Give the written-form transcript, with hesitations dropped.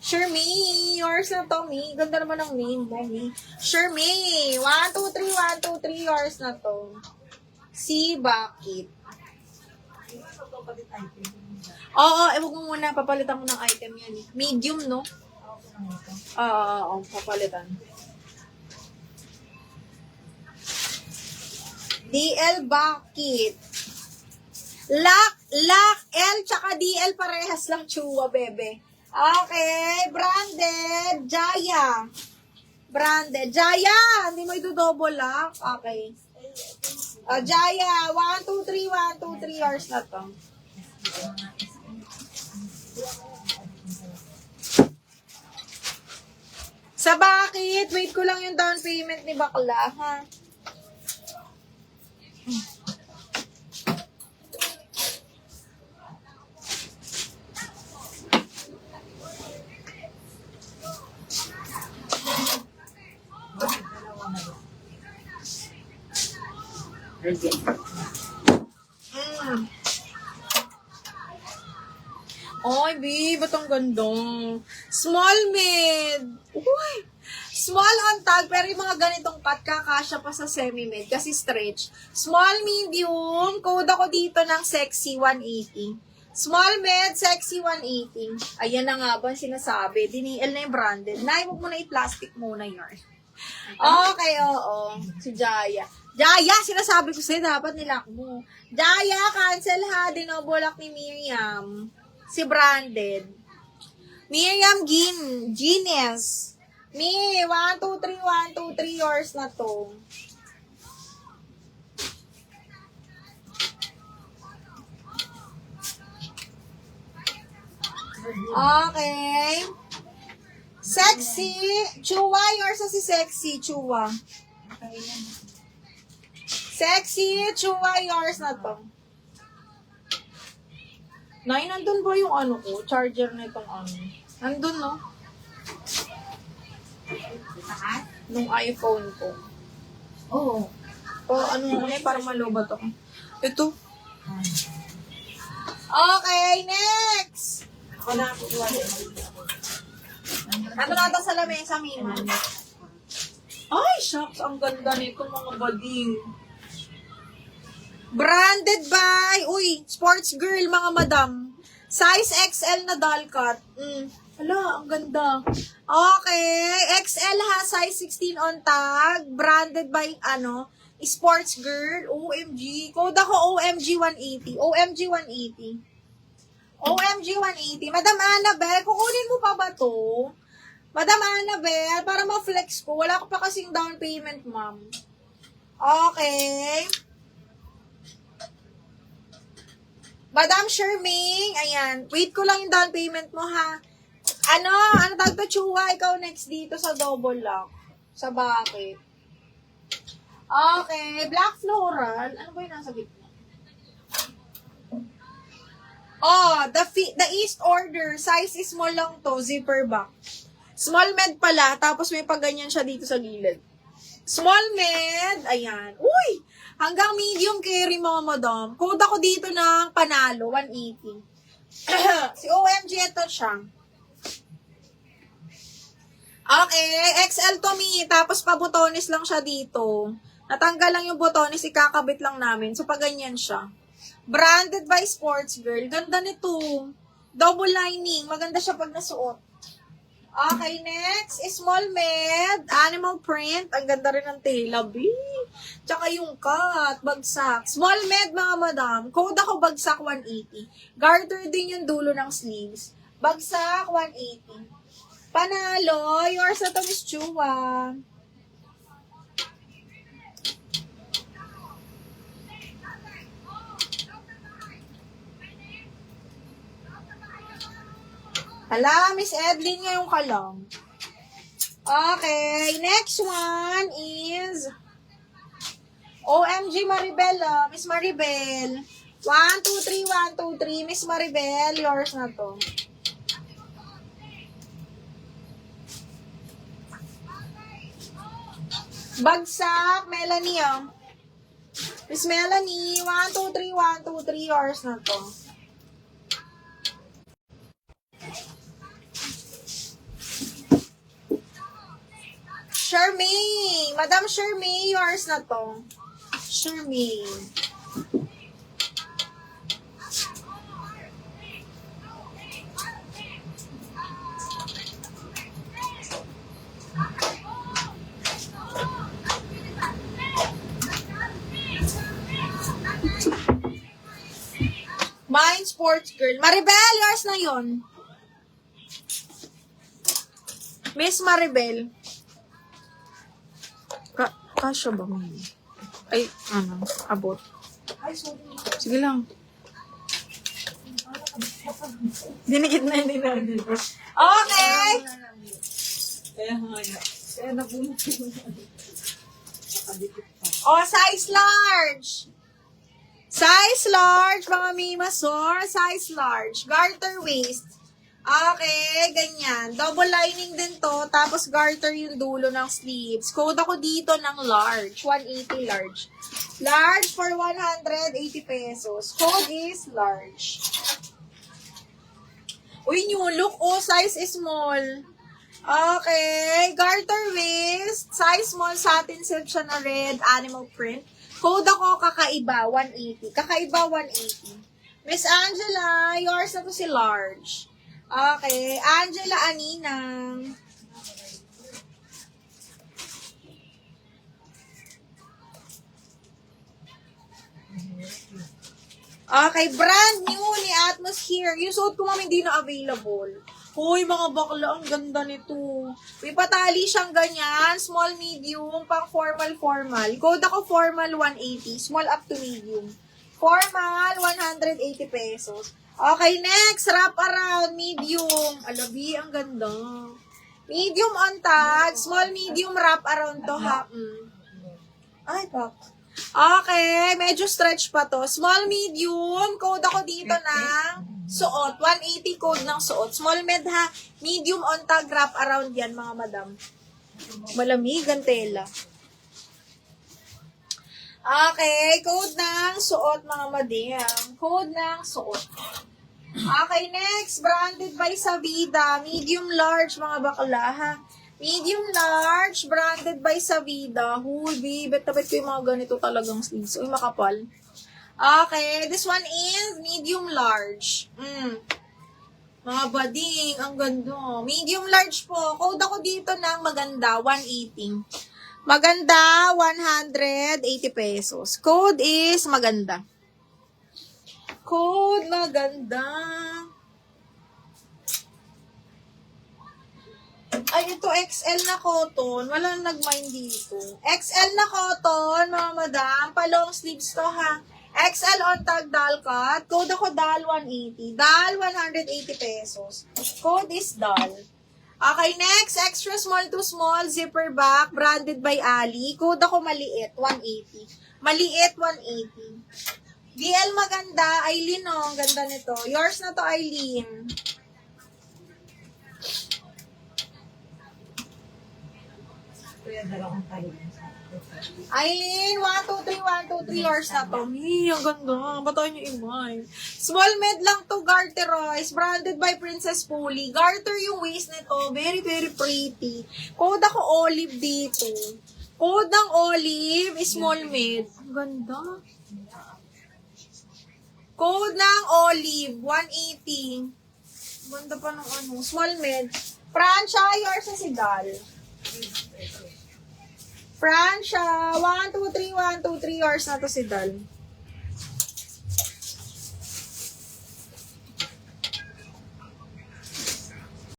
Shermie, yours na to, Mi. Ganda naman ng name mo, Mi. Shermie, 1, 2, 3, 1, 2, 3, yours na to. Si Bakit. Oo, ewan ko muna, papalitan mo ng item yan. Medium, no? Oo, papalitan. DL Bakit. Lock, L, tsaka DL parehas lang, Chua, bebe. Okay, branded, Jaya. Branded, Jaya, hindi mo ito double lock. Okay. Jaya, 1, 2, 3, 1, 2, 3 hours na to. Sa Bakit, wait ko lang yung down payment ni Bakla, ha? Ay, B, ba't ang ganda? Small mid. Uy! Small on tag, pero yung mga ganitong cut, kakasya pa sa semi-mid kasi stretch. Small medium, code ako dito ng sexy 180. Small mid, sexy 180. Ayan na nga ba sinasabi? Diniel na yung branded. Nay, huwag mo na i-plastic muna yun. Okay, oo. Si Jaya. Jaya, sinasabi ko sa'yo, dapat nilak mo. Jaya, cancel ha. Dinobulak ni Miriam. Si branded. Miriam Genius. Mi, 1, 2, 3, 1, 2, 3 yours na to. Okay. Sexy. Chua, yours na si Sexy. Chua. Sexy. Chua, yours na to. Nay, nandun ba yung ano ko? Charger na itong ano? Nandun, no? Nung iPhone ko. Oo. O, ano mo na, parang malobat ako. Ito. Okay, next! Ako na ako. Ano na ito sa lamesa, Mima? Ay, shucks, ang ganda nito, mga bading. Branded by, sports girl, mga madam. Size XL na doll cut. Hala, ang ganda. Okay, XL ha, size 16 on tag. Branded by, sports girl. OMG. Code ako OMG 180. OMG 180. OMG 180. Madam Annabelle, kukunin mo pa ba to? Madam Annabelle, para ma-flex ko. Wala ko pa kasing down payment, ma'am. Okay. Madam Sherming, ayan. Wait ko lang yung down payment mo, ha? Ano tawag to, Chua? Ikaw next dito sa double lock. Sa Bakit. Okay. Black floral. Ano ba yung nasa gitna? Oh, the East order. Size is small lang to. Zipper back. Small med pala. Tapos may pagganyan siya dito sa gilid. Small med. Ayan. Uy! Hanggang medium carry, mga madam. Code ako dito ng panalo. 180. Si OMG, ito siya. Okay, XL to me. Tapos pabutonis lang siya dito. Natanggal lang yung butonis, ikakabit lang namin. So, pag ganyan siya. Branded by Sports Girl. Ganda nito. Double lining. Maganda siya pag nasuot. Okay, next. Small med. Animal print. Ang ganda rin ng tela, B. Tsaka yung cut. Bagsak. Small med, mga madam. Code ako bagsak 180. Garter din yung dulo ng sleeves. Bagsak 180. Panalo, yours na to, Miss Chua. Hala, Miss Edlin, ngayon ka lang. Okay, next one is OMG Maribel, Miss Maribel. 1, 2, 3, 1, 2, 3. Miss Maribel, yours na to. Bagsak, Melanie, Miss Melanie, 1, 2, 3, 1, 2, 3 hours na to. Shermaine! Madam Shermaine, yours na to. Shermaine. Mind Sports Girl. Maribel, yours na yon. Miss Maribel. Kasya ba mo? Ay, abot. Sige lang. Dinikit na yun natin. Okay! Size large. Size large, mga mimasor. Size large. Garter waist. Okay, ganyan. Double lining din to. Tapos garter yung dulo ng sleeves. Code ako dito ng large. 180 large. Large for 180 pesos. Code is large. Uy, new look. Oh, size is small. Okay. Garter waist. Size small. Satin silk siya na red. Animal print. Code ako kakaiba. 180. Kakaiba 180. Miss Angela, yours na to si large. Okay, Angela Aninang. Okay, brand new ni Atmosphere. Yung suot ko mami hindi na available. Hoy, mga bakla, ang ganda nito. May patali siyang ganyan, small, medium, pang formal. Code ako formal 180, small up to medium. Formal 180 pesos. Okay, next, wrap around, medium. Alabi, ang ganda. Medium on tag, small, medium, wrap around to, ha? Ay, bak. Okay, medyo stretch pa to. Small, medium, code ako dito ng suot. 180 code ng suot. Small, med, ha? Medium on tag, wrap around yan, mga madam. Malamig ang tela. Okay, code ng suot, mga madam. Code ng suot. Okay, next. Branded by Savida. Medium large, mga bakla, ha? Medium large, branded by Savida. Huy, babe. Bet ko yung mga ganito talagang sleeves. Uy, makapal. Okay, this one is medium large. Mga bading, ang ganda. Medium large po. Code ako dito ng maganda, 180. Maganda, 180 pesos. Code is maganda. Code maganda. Ay, ito XL na cotton. Walang nag-mind dito. XL na cotton, mga madam. Pa-long sleeves to, ha. XL on tag dal cut. Code ako dal 180. Dal 180 pesos. Code is dal. Okay, next, extra small to small, zipper back, branded by Ali. Code ako maliit, 180. Maliit, 180. DL maganda, Aileen, oh, ang ganda nito. Yours na to, Aileen. Aileen, 1, 2, 3, yours na to. Hey, ang ganda. Batayin nyo imay. Small med lang to, Garteroys. Branded by Princess Polly. Garter yung waist nito. Very, very pretty. Code ako olive dito. Code ng olive is small med. Ang ganda. Code ng olive, 180. Ganda pa ng ano. Small med. Francia, yours na si Dal. Francia, 1, 2, 3, yours na to si Dal.